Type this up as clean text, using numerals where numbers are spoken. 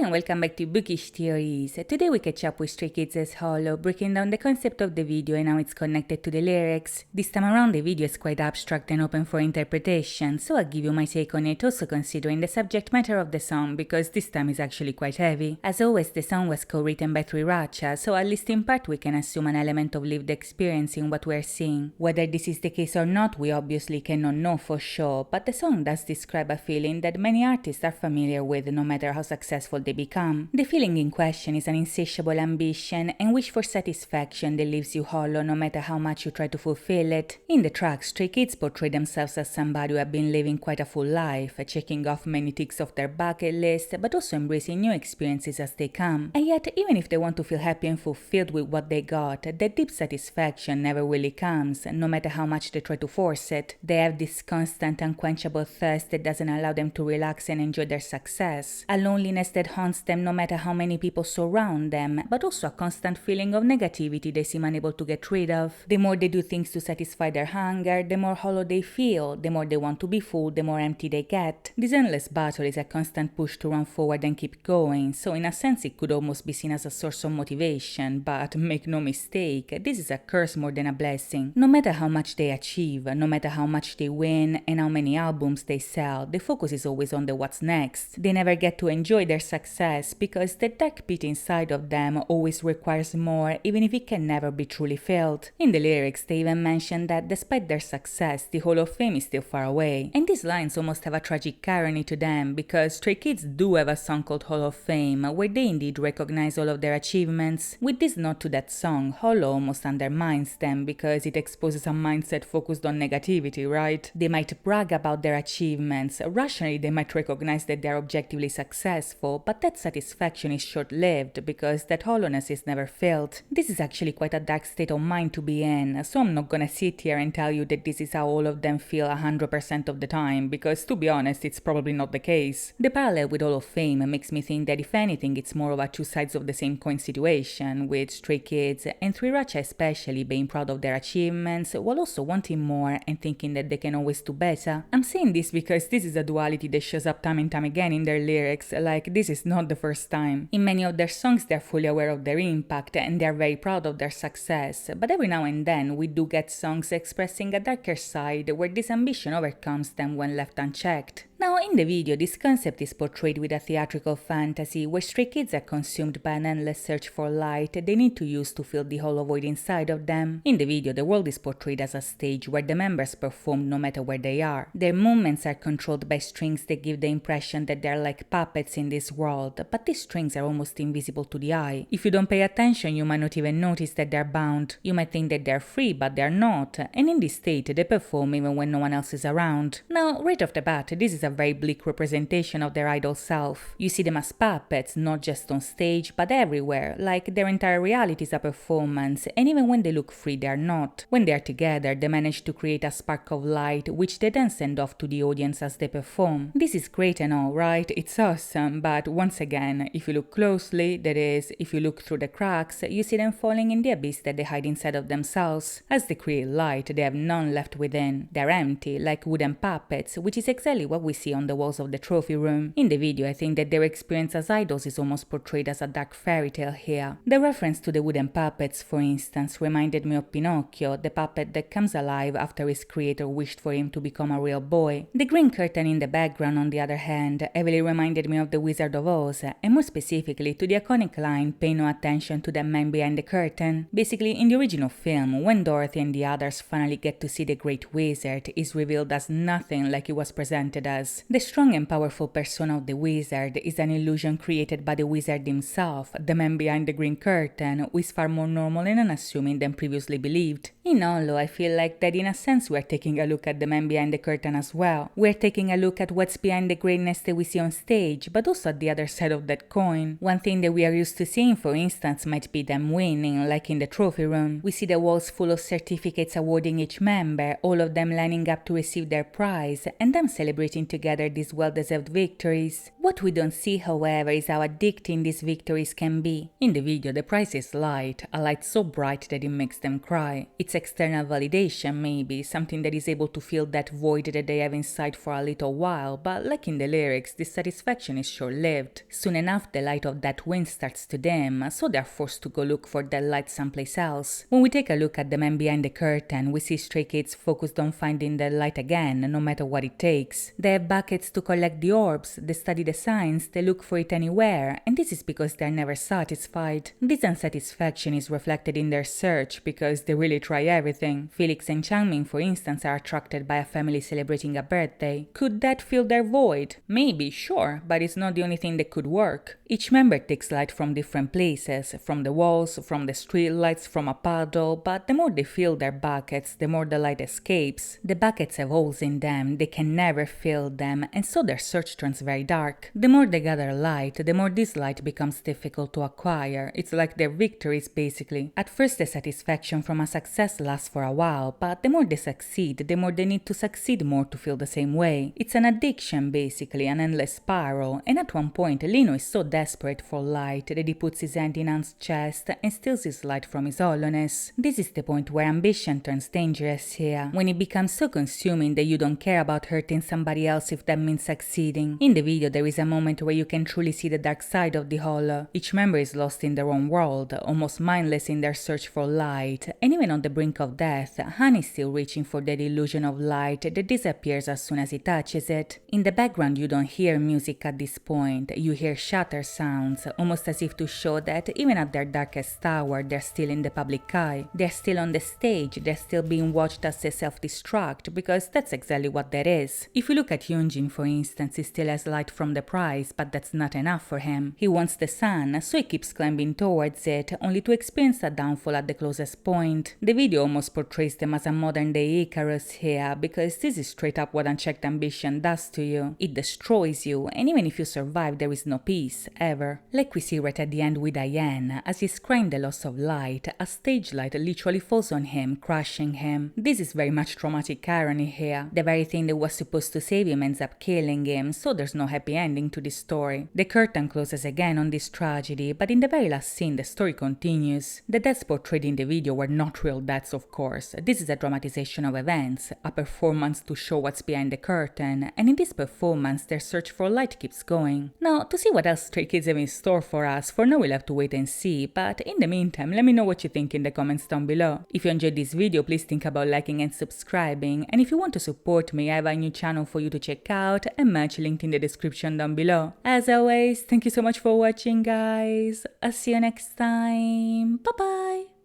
and welcome back to Bookish Theories. Today we catch up with Stray Kids' Hollow, breaking down the concept of the video and how it's connected to the lyrics. This time around the video is quite abstract and open for interpretation, so I'll give you my take on it, also considering the subject matter of the song, because this time is actually quite heavy. As always, the song was co-written by Lyrical, so at least in part we can assume an element of lived experience in what we're seeing. Whether this is the case or not, we obviously cannot know for sure, but the song does describe a feeling that many artists are familiar with no matter how successful they become. The feeling in question is an insatiable ambition and wish for satisfaction that leaves you hollow no matter how much you try to fulfill it. In the track, Stray Kids portray themselves as somebody who have been living quite a full life, checking off many ticks off their bucket list, but also embracing new experiences as they come. And yet, even if they want to feel happy and fulfilled with what they got, that deep satisfaction never really comes, no matter how much they try to force it. They have this constant, unquenchable thirst that doesn't allow them to relax and enjoy their success. A loneliness that haunts them no matter how many people surround them, but also a constant feeling of negativity they seem unable to get rid of. The more they do things to satisfy their hunger, the more hollow they feel. The more they want to be full, the more empty they get. This endless battle is a constant push to run forward and keep going, so in a sense it could almost be seen as a source of motivation, but make no mistake, this is a curse more than a blessing. No matter how much they achieve, no matter how much they win and how many albums they sell, the focus is always on the what's next. They never get to enjoy their success because the dark pit inside of them always requires more, even if it can never be truly filled. In the lyrics, they even mention that despite their success, the Hall of Fame is still far away. And these lines almost have a tragic irony to them, because Stray Kids do have a song called Hall of Fame, where they indeed recognize all of their achievements. With this nod to that song, Hollow almost undermines them because it exposes a mindset focused on negativity, right? They might brag about their achievements, rationally they might recognize that they are objectively successful, but that satisfaction is short-lived because that hollowness is never filled. This is actually quite a dark state of mind to be in, so I'm not gonna sit here and tell you that this is how all of them feel 100% of the time, because to be honest, it's probably not the case. The parallel with Hall of Fame makes me think that if anything, it's more of a two sides of the same coin situation, with Stray Kids and Sriracha especially being proud of their achievements while also wanting more and thinking that they can always do better. I'm saying this because this is a duality that shows up time and time again in their lyrics, like this is not the first time. In many of their songs they're fully aware of their impact and they're very proud of their success, but every now and then we do get songs expressing a darker side where this ambition overcomes them when left unchecked. Now, in the video, this concept is portrayed with a theatrical fantasy where Stray Kids are consumed by an endless search for light they need to use to fill the hollow void inside of them. In the video, the world is portrayed as a stage where the members perform no matter where they are. Their movements are controlled by strings that give the impression that they're like puppets in this world, but these strings are almost invisible to the eye. If you don't pay attention, you might not even notice that they're bound. You might think that they're free, but they're not, and in this state, they perform even when no one else is around. Now, right off the bat, this is a very bleak representation of their idol self. You see them as puppets, not just on stage, but everywhere, like their entire reality is a performance, and even when they look free, they are not. When they are together, they manage to create a spark of light, which they then send off to the audience as they perform. This is great and all, right? It's awesome, but once again, if you look closely, that is, if you look through the cracks, you see them falling in the abyss that they hide inside of themselves. As they create light, they have none left within. They're empty, like wooden puppets, which is exactly what we see on the walls of the trophy room. In the video, I think that their experience as idols is almost portrayed as a dark fairy tale here. The reference to the wooden puppets, for instance, reminded me of Pinocchio, the puppet that comes alive after his creator wished for him to become a real boy. The green curtain in the background, on the other hand, heavily reminded me of the Wizard of Oz, and more specifically to the iconic line, "Pay no attention to the man behind the curtain." Basically, in the original film, when Dorothy and the others finally get to see the Great Wizard, is revealed as nothing like he was presented as. The strong and powerful persona of the wizard is an illusion created by the wizard himself, the man behind the green curtain, who is far more normal and unassuming than previously believed. In Hollow, I feel like that in a sense we are taking a look at the man behind the curtain as well. We are taking a look at what's behind the greatness that we see on stage, but also at the other side of that coin. One thing that we are used to seeing, for instance, might be them winning, like in the trophy room. We see the walls full of certificates awarding each member, all of them lining up to receive their prize, and them celebrating together together these well-deserved victories. What we don't see, however, is how addicting these victories can be. In the video, the prize is light, a light so bright that it makes them cry. It's external validation maybe, something that is able to fill that void that they have inside for a little while, but like in the lyrics, this satisfaction is short-lived. Soon enough, the light of that wind starts to dim, so they're forced to go look for that light someplace else. When we take a look at the man behind the curtain, we see Stray Kids focused on finding the light again, no matter what it takes. They have buckets to collect the orbs, they study the signs, they look for it anywhere, and this is because they're never satisfied. This unsatisfaction is reflected in their search because they really try everything. Felix and Changming, for instance, are attracted by a family celebrating a birthday. Could that fill their void? Maybe, sure, but it's not the only thing that could work. Each member takes light from different places, from the walls, from the street lights, from a puddle, but the more they fill their buckets, the more the light escapes. The buckets have holes in them, they can never fill them, and so their search turns very dark. The more they gather light, the more this light becomes difficult to acquire. It's like their victories, basically. At first, the satisfaction from a success lasts for a while, but the more they succeed, the more they need to succeed more to feel the same way. It's an addiction, basically, an endless spiral, and at one point, Lino is so desperate for light that he puts his hand in An's chest and steals his light from his hollowness. This is the point where ambition turns dangerous here, when it becomes so consuming that you don't care about hurting somebody else if that means succeeding. In the video, there is a moment where you can truly see the dark side of the hollow. Each member is lost in their own world, almost mindless in their search for light, and even on the brink of death, Han is still reaching for that illusion of light that disappears as soon as he touches it. In the background, you don't hear music at this point, you hear shutter sounds, almost as if to show that even at their darkest hour, they're still in the public eye. They're still on the stage, they're still being watched as they self-destruct, because that's exactly what that is. If you look at Hyunjin, for instance, he still has light from the prize, but that's not enough for him. He wants the sun, so he keeps climbing towards it, only to experience a downfall at the closest point. The video almost portrays them as a modern-day Icarus here, because this is straight up what unchecked ambition does to you. It destroys you, and even if you survive, there is no peace, ever. Like we see right at the end with Diane, as he's crying the loss of light, a stage light literally falls on him, crushing him. This is very much traumatic irony here. The very thing that was supposed to save him ends up killing him, so there's no happy ending to this story. The curtain closes again on this tragedy, but in the very last scene the story continues. The deaths portrayed in the video were not real deaths, of course. This is a dramatization of events, a performance to show what's behind the curtain, and in this performance their search for light keeps going. Now, to see what else Stray Kids have in store for us, for now we'll have to wait and see, but in the meantime, let me know what you think in the comments down below. If you enjoyed this video, please think about liking and subscribing, and if you want to support me, I have a new channel for you to check out, and merch linked in the description down below. As always, thank you so much for watching, guys. I'll see you next time. Bye bye!